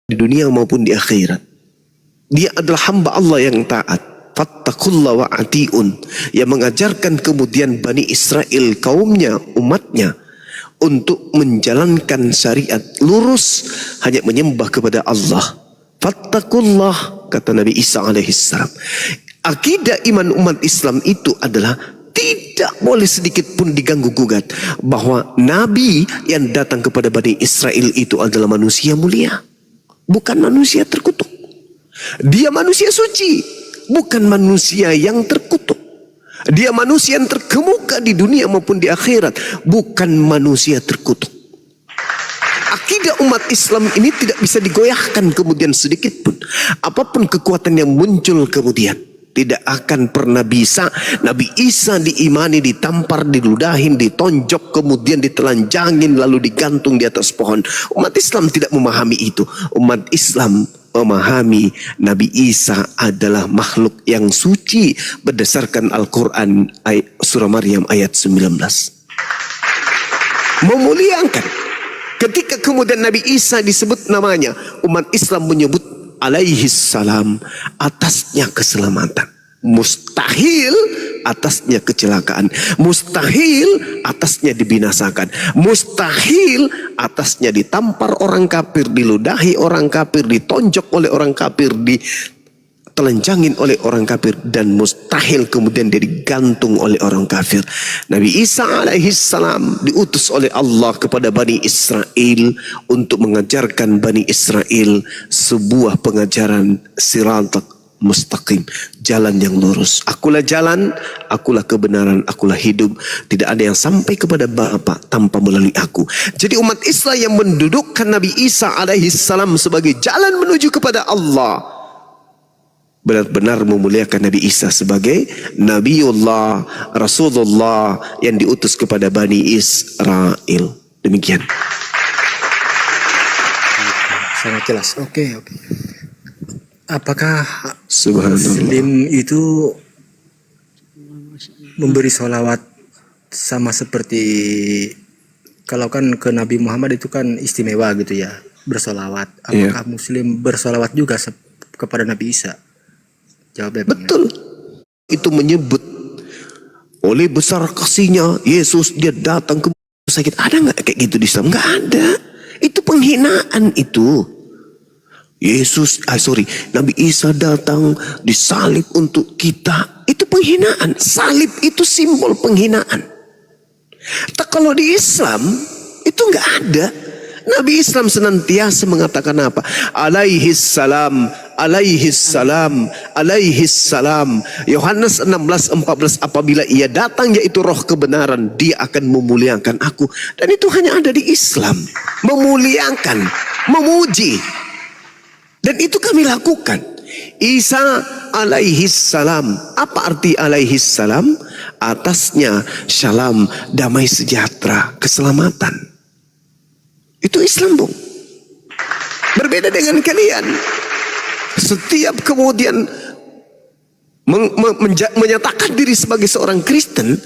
di dunia maupun di akhirat. Dia adalah hamba Allah yang taat. Fattakullah wa ati'un, yang mengajarkan kemudian Bani Israel, kaumnya, umatnya, untuk menjalankan syariat lurus, hanya menyembah kepada Allah. Fattakullah, kata Nabi Isa alaihissalam. Akidah iman umat Islam itu adalah tidak boleh sedikit pun diganggu gugat, bahwa Nabi yang datang kepada Bani Israel itu adalah manusia mulia, bukan manusia terkutuk. Dia manusia suci, bukan manusia yang terkutuk. Dia manusia yang terkemuka di dunia maupun di akhirat, bukan manusia terkutuk. Akidah umat Islam ini tidak bisa digoyahkan kemudian sedikit pun. Apapun kekuatan yang muncul kemudian, tidak akan pernah bisa Nabi Isa diimani, ditampar, diludahin, ditonjok, kemudian ditelanjangin, lalu digantung di atas pohon. Umat Islam tidak memahami itu. Umat Islam memahami Nabi Isa adalah makhluk yang suci berdasarkan Al-Quran surah Maryam ayat 19. Memuliakan. Ketika kemudian Nabi Isa disebut namanya, umat Islam menyebut alaihi salam, atasnya keselamatan. Mustahil atasnya kecelakaan. Mustahil atasnya dibinasakan. Mustahil atasnya ditampar orang kafir, diludahi orang kafir, ditonjok oleh orang kafir, ditelanjangin oleh orang kafir, dan mustahil kemudian dia digantung oleh orang kafir. Nabi Isa alaihissalam diutus oleh Allah kepada Bani Israel untuk mengajarkan Bani Israel sebuah pengajaran siratal mustaqim, jalan yang lurus. Akulah jalan, akulah kebenaran, akulah hidup. Tidak ada yang sampai kepada Bapa tanpa melalui aku. Jadi umat Islam yang mendudukkan Nabi Isa alaihissalam sebagai jalan menuju kepada Allah, benar-benar memuliakan Nabi Isa sebagai Nabiullah, Rasulullah yang diutus kepada Bani Israel. Demikian. Sangat jelas. Oke. Apakah Muslim itu memberi sholawat sama seperti kalau kan ke Nabi Muhammad itu kan istimewa gitu ya, bersolawat. Apakah Muslim bersolawat juga kepada Nabi Isa? Jawabnya betul. Itu menyebut oleh besar kasihnya Yesus dia datang ke sakit. Ada nggak kayak gitu di Islam? Nggak ada. Itu penghinaan itu. Nabi Isa datang disalib untuk kita. Itu penghinaan. Salib itu simbol penghinaan. Kalau di Islam itu nggak ada. Nabi Islam senantiasa mengatakan apa? Alaihissalam, alaihissalam, alaihissalam. Yohanes 16:14, apabila ia datang yaitu roh kebenaran, dia akan memuliakan aku. Dan itu hanya ada di Islam. Memuliakan, memuji. Dan itu kami lakukan. Isa alaihissalam. Apa arti alaihissalam? Atasnya shalom, damai sejahtera, keselamatan. Itu Islam, Bung. Berbeda dengan kalian. Setiap kemudian menyatakan diri sebagai seorang Kristen,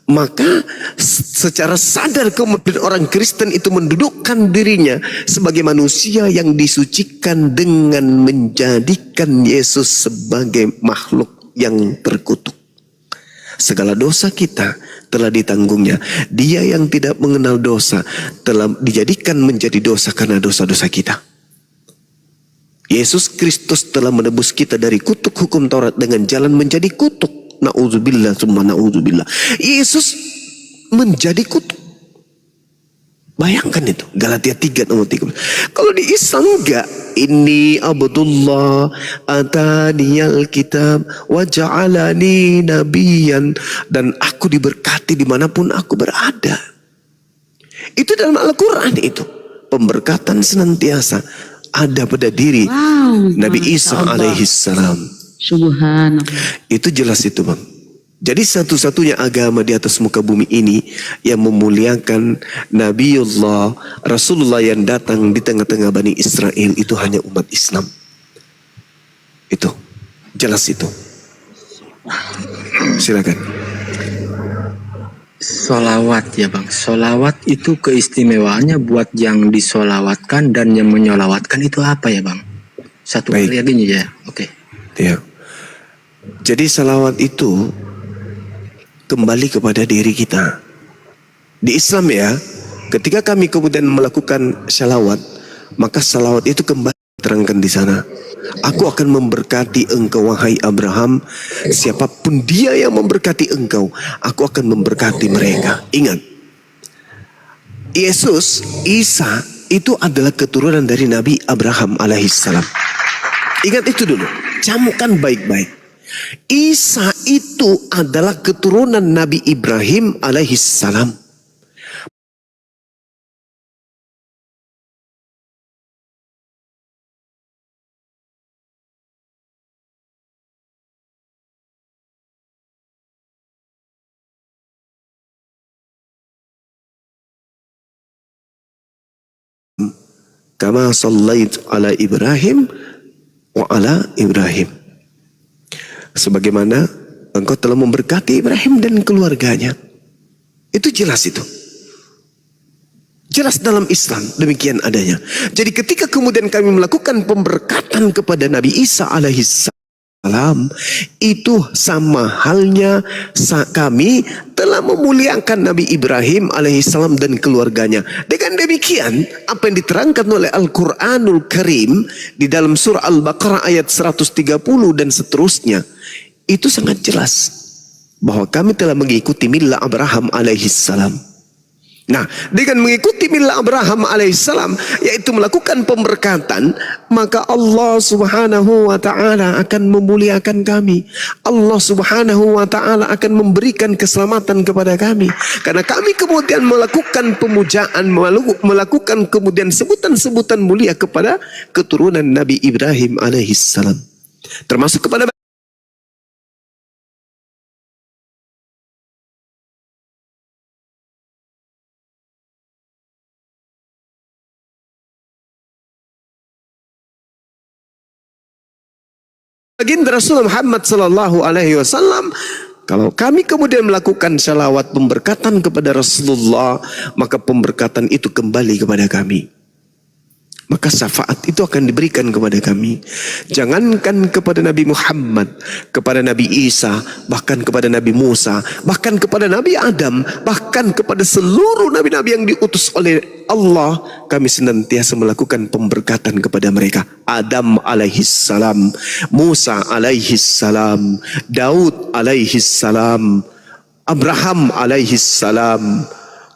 maka secara sadar kemudian orang Kristen itu mendudukkan dirinya sebagai manusia yang disucikan dengan menjadikan Yesus sebagai makhluk yang terkutuk. Segala dosa kita telah ditanggungnya. Dia yang tidak mengenal dosa telah dijadikan menjadi dosa karena dosa-dosa kita. Yesus Kristus telah menebus kita dari kutuk hukum Taurat dengan jalan menjadi kutuk. Na'udzubillah summa na'udzubillah. Yesus menjadi kutuk. Bayangkan itu. Galatia 3 nomor 13. Kalau di Islam enggak. Inni abdullah ataniyal kitab wa ja'alani nabiyan. Dan aku diberkati dimanapun aku berada. Itu dalam Al-Quran itu. Pemberkatan senantiasa ada pada diri Nabi Isa alaihissalam. Subhanallah. Itu jelas itu, Bang. Jadi satu-satunya agama di atas muka bumi ini yang memuliakan Nabiullah, Rasulullah yang datang di tengah-tengah Bani Israel itu hanya umat Islam. Itu. Jelas itu. Silakan. Solawat ya bang. Solawat itu keistimewaannya buat yang disolawatkan dan yang menyolawatkan itu apa ya bang? Satu Baik. kali aja nih ya. Oke. Ya. Jadi salawat itu kembali kepada diri kita. Di Islam ya, ketika kami kemudian melakukan salawat, maka salawat itu kembali terangkan di sana. Aku akan memberkati engkau wahai Abraham, siapapun dia yang memberkati engkau, aku akan memberkati mereka. Ingat, Yesus, Isa itu adalah keturunan dari Nabi Abraham alaihissalam. Ingat itu dulu, camkan baik-baik. Isa itu adalah keturunan Nabi Ibrahim alaihissalam. Kama sallait ala Ibrahim wa ala Ibrahim. Sebagaimana engkau telah memberkati Ibrahim dan keluarganya. Itu jelas itu. Jelas dalam Islam demikian adanya. Jadi ketika kemudian kami melakukan pemberkatan kepada Nabi Isa alaihissalam, itu sama halnya kami telah memuliakan Nabi Ibrahim alaihissalam dan keluarganya. Dengan demikian, apa yang diterangkan oleh Al-Quranul Karim di dalam surah Al-Baqarah ayat 130 dan seterusnya, itu sangat jelas bahwa kami telah mengikuti millah Abraham alaihissalam. Nah, dengan mengikuti millah Abraham alaihissalam, yaitu melakukan pemberkatan, maka Allah subhanahu wa ta'ala akan memuliakan kami. Allah subhanahu wa ta'ala akan memberikan keselamatan kepada kami. Karena kami kemudian melakukan pemujaan, melakukan kemudian sebutan-sebutan mulia kepada keturunan Nabi Ibrahim alaihissalam. Termasuk kepada baginda Rasul Muhammad sallallahu alaihi wasallam. Kalau kami kemudian melakukan salawat pemberkatan kepada Rasulullah, maka pemberkatan itu kembali kepada kami. Maka syafaat itu akan diberikan kepada kami. Jangankan kepada Nabi Muhammad, kepada Nabi Isa, bahkan kepada Nabi Musa, bahkan kepada Nabi Adam, bahkan kepada seluruh nabi-nabi yang diutus oleh Allah, kami senantiasa melakukan pemberkatan kepada mereka. Adam alaihissalam, Musa alaihissalam, Daud alaihissalam, Abraham alaihissalam,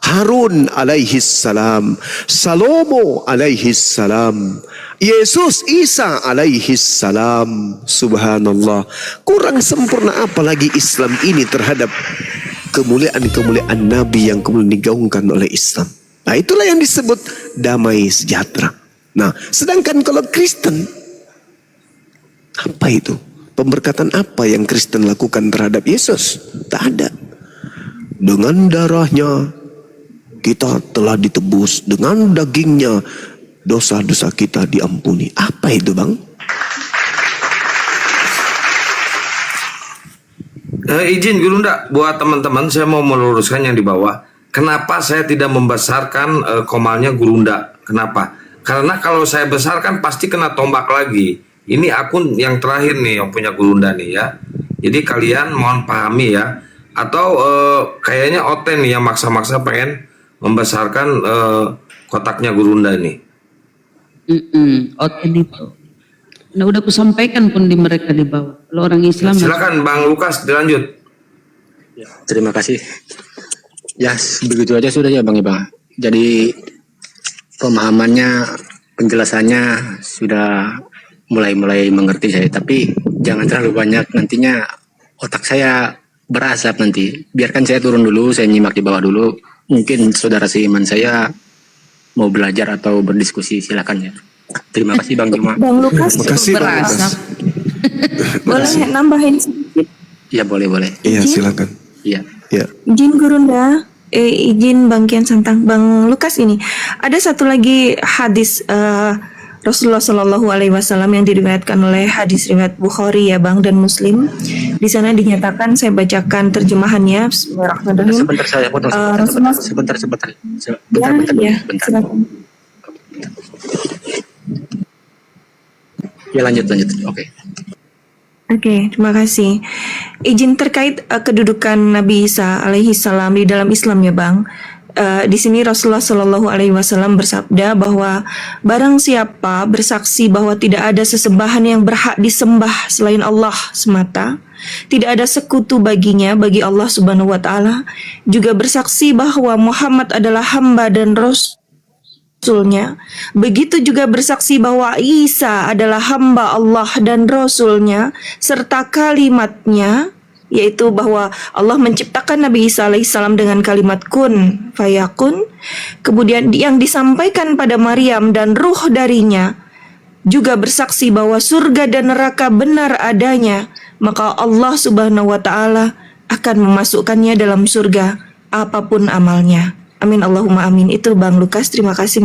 Harun alaihissalam, Salomo alaihissalam, Yesus Isa alaihissalam. Subhanallah, kurang sempurna apalagi Islam ini terhadap kemuliaan-kemuliaan Nabi yang kemudian digaungkan oleh Islam. Nah, itulah yang disebut damai sejahtera. Nah, sedangkan kalau Kristen, apa itu? Pemberkatan apa yang Kristen lakukan terhadap Yesus? Tak ada. Dengan darahnya kita telah ditebus, dengan dagingnya dosa-dosa kita diampuni. Apa itu bang? Izin Gurunda, buat teman-teman saya mau meluruskan yang di bawah. Kenapa saya tidak membesarkan komalnya Gurunda? Kenapa? Karena kalau saya besarkan pasti kena tombak lagi. Ini akun yang terakhir nih yang punya Gurunda nih ya. Jadi kalian mohon pahami ya. Atau kayaknya Oten nih yang maksa-maksa pengen membesarkan kotaknya Gurunda ini. Oten itu. Nah, udah aku sampaikan pun di mereka di bawah. Kalau orang Islam. Silakan Bang Lukas dilanjut. Terima kasih. Ya begitu aja sudah ya Bang Ibang. Jadi pemahamannya, penjelasannya sudah mulai mengerti saya. Tapi jangan terlalu banyak, nantinya otak saya berasap nanti. Biarkan saya turun dulu, saya nyimak di bawah dulu. Mungkin saudara seiman saya mau belajar atau berdiskusi, silakan ya. Terima kasih Bang Juma. Bang Lukas, Makasih Bang Lukas. boleh nambahin sedikit? Ya boleh. Iya silakan. Iya. Ya. Izin Gurunda, izin Bang Kian Santang, Bang Lukas ini. Ada satu lagi hadis Rasulullah Shallallahu Alaihi Wasallam yang diriwayatkan oleh hadis riwayat Bukhari ya Bang dan Muslim. Di sana dinyatakan, saya bacakan terjemahannya. Bismillahirrahmanirrahim. Sebentar saya potong. Rasulullah- Sebentar. Ya, silakan. Ya lanjut. Oke. Oke, terima kasih. Izin terkait kedudukan Nabi Isa alaihi salam di dalam Islam ya, Bang. Di sini Rasulullah Shallallahu alaihi wasallam bersabda bahwa barang siapa bersaksi bahwa tidak ada sesembahan yang berhak disembah selain Allah semata, tidak ada sekutu baginya bagi Allah Subhanahu wa taala, juga bersaksi bahwa Muhammad adalah hamba dan Rasulnya, begitu juga bersaksi bahwa Isa adalah hamba Allah dan Rasulnya, serta kalimatnya, yaitu bahwa Allah menciptakan Nabi Isa alaihissalam dengan kalimat kun fayakun, kemudian yang disampaikan pada Maryam dan ruh darinya, juga bersaksi bahwa surga dan neraka benar adanya, maka Allah Subhanahu wa taala akan memasukkannya dalam surga apapun amalnya. Amin Allahumma amin. Itu Bang Lukas, terima kasih.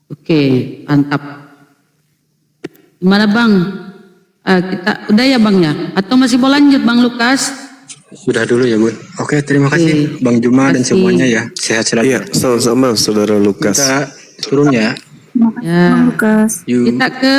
Oke, mantap. Gimana Bang? Kita udah ya Bang ya? Atau masih mau lanjut Bang Lukas? Sudah dulu ya, Bun. Oke, terima kasih Oke. Bang Juma dan Terima kasih. semuanya ya. Sehat selalu. Iya, sama-sama Saudara Lukas. Kita turun ya. Terima kasih Ya. Bang Lukas. Yuk. Kita ke